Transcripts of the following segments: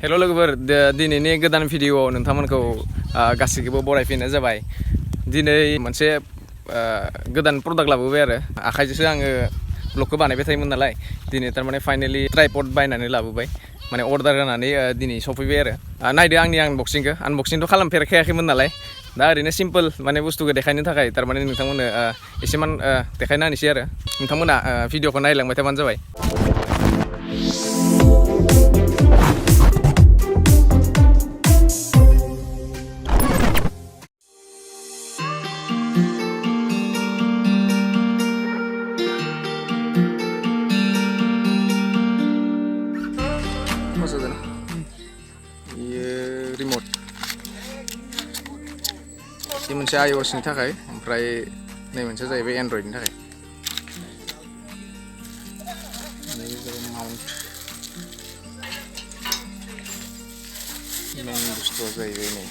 हेल' लोगोफोर दिनैनि गोदान भिडिअ'आव नोंथांमोनखौ गासैखौबो बरायफिननाय जाबाय। दिनै मोनसे गोदान प्रडाक्ट लाबोबाय आरो आखाइजोंसो आङो ब्लगखौ बानायबाय थायोमोन नालाय दिनै थारमाने फाइनालि ट्राइपड बायनानै लाबोबाय माने अर्डार होनानै दिनै सफैबाय आरो नायदो आंनि आनबक्सिंथ' खालामफेरखायाखैमोन नालाय दा ओरैनो सिम्पोल माने बुस्थुखौ देखायनो थाखाय थारमाने नोंथांमोननो एसेमान देखायना होनोसै आरो नोंथांमोना भिडिअ'खौ नायलांबाय थाबानो जाबाय। रिमोट बे मोनसे iOS नि थाखाय ओमफ्राय नै मोनसे जाहैबाय एन्ड्रइडनि थाखाय। माउन्ट मेन बुस्थुआ जाहैबाय नै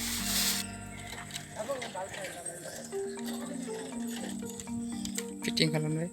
फिटिं खालामनाय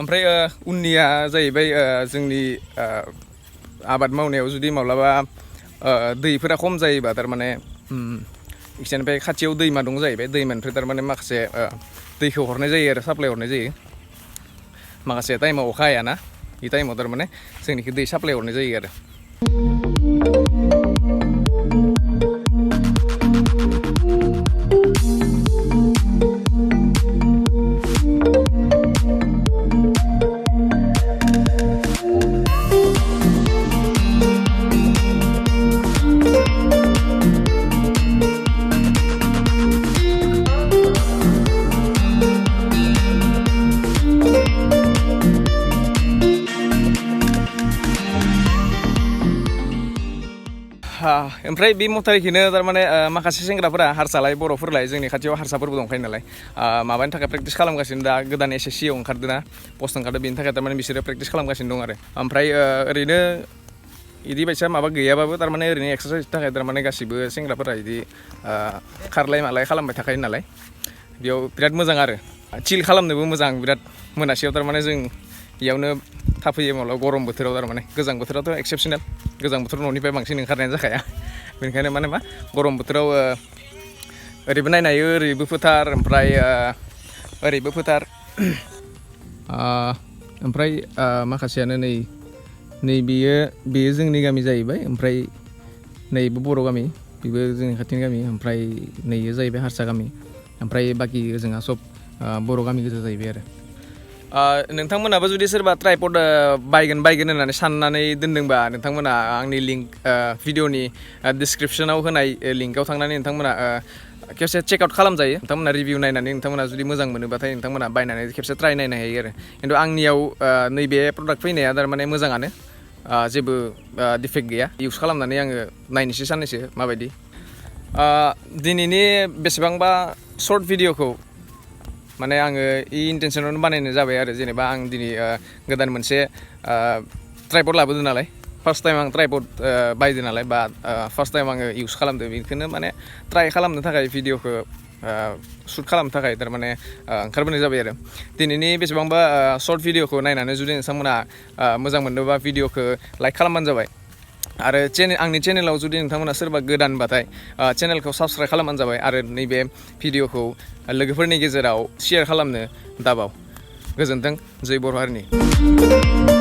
ओमफ्राय उननिया जाहैबाय जोंनि आबाद मावनायाव जुदि माब्लाबा दैफोरा खम जायोबा थारमाने इसोरनिफ्राय खाथियाव दैमा दं जाहैबाय दैमानिफ्राय थारमाने माखासे दैखौ हरनाय जायो आरो साप्लाय हरनाय जायो। माखासे टाइमाव अखा हायाना बे टाइमाव थारमाने जोंनिखौ दै साप्लाय हरनाय जायो आरो ओमफ्राय बे मटारिखौनो थारमाने माखासे सेंग्राफोरा हारसालाय बर'फोरलाय जोंनि खाथियाव हारसाफोरबो दंखायो नालाय माबानि थाखाय प्रेक्टिस खालामगासिनो दा गोदान SSC आव ओंखारदोंना पस्ट ओंखारदों बेनि थाखाय थारमाने बिसोरो प्रेक्टिस खालामगासिनो दं आरो ओमफ्राय ओरैनो बिदि बायसा माबा गैयाबाबो थारमाने ओरैनो एक्सारसाइसनि थाखाय थारमाने गासिबो सेंग्राफोरा बिदि खारलाय मालाय खालामबाय थाखायो नालाय बेयाव बिराद मोजां आरो चिल खालामनोबो मोजां बिराद मोनासेयाव थारमाने जों बेयावनो थाफैयो माब्लाबा गरम बोथोराव थारमाने गोजां बोथोरावथ' एक्सेपसनेल गोजां बोथोराव न'निफ्राय बांसिन ओंखारनायानो जाखाया बेनिखायनो माने मा गरम बोथोराव ओरैबो नायनो हायो ओरैबो फोथार ओमफ्राय ओरैबो फोथार ओमफ्राय माखासेयानो नै बेयो जोंनि गामि जाहैबाय ओमफ्राय नैबो बर' गामि बेबो जोंनि खाथिनि गामि ओमफ्राय नैयो जाहैबाय हारसा गामि ओमफ्राय बाखि जोंहा सब बर' गामि गोजा जाहैबाय आरो नोंथांमोनाबो जुदि सोरबा ट्राइपड बायगोन होननानै साननानै दोनदोंबा नोंथांमोना आंनि लिंक भिडिअनि डिसक्रिपसनाव होनाय लिंकआव थांनानै नोंथांमोना खेबसे चेकआउट खालामजायो। नोंथांमोना रिभिउ नायनानै नोंथांमोना जुदि मोजां मोनोबाथाय नोंथांमोना बायनानै खेबसे ट्राइ नायनो हायो आरो खिन्थु आंनियाव नैबे प्रडाक्ट फैनाया थारमाने मोजाङानो जेबो डिफेक्ट गैया इउज खालामनानै आङो नायनोसै साननैसो माबायदि दिनैनि बेसेबांबा सर्ट भिडिअखौ माने आङो इन्टेनसनावनो बानायनाय जाबाय आरो जेनेबा आं दिनै गोदान मोनसे ट्राइपड लाबोदों नालाय फार्स्ट टाइम आं ट्राइपड बायदों नालाय बा फार्स्ट टाइम आङो इउज खालामदों बेखौनो माने ट्राइ खालामनो थाखाय भिडिअखौ शुट खालामनो थाखाय थारमाने ओंखारबोनाय जाबाय आरो दिनैनि बेसेबांबा सर्ट भिडिअखौ नायनानै जुदि नोंथांमोना मोजां मोनदोंबा भिडिअखौ लाइक खालामबानो जाबाय आरो आंनि चेनेलाव जुदि नोंथांमोना सोरबा गोदानबाथाय चेनेलखौ साबस्क्राइब खालामबानो जाबाय आरो नैबे भिडिअखौ लोगोफोरनि गेजेराव शेयार खालामनो दाबाव। गोजोन्थों जय बर' हारिनि।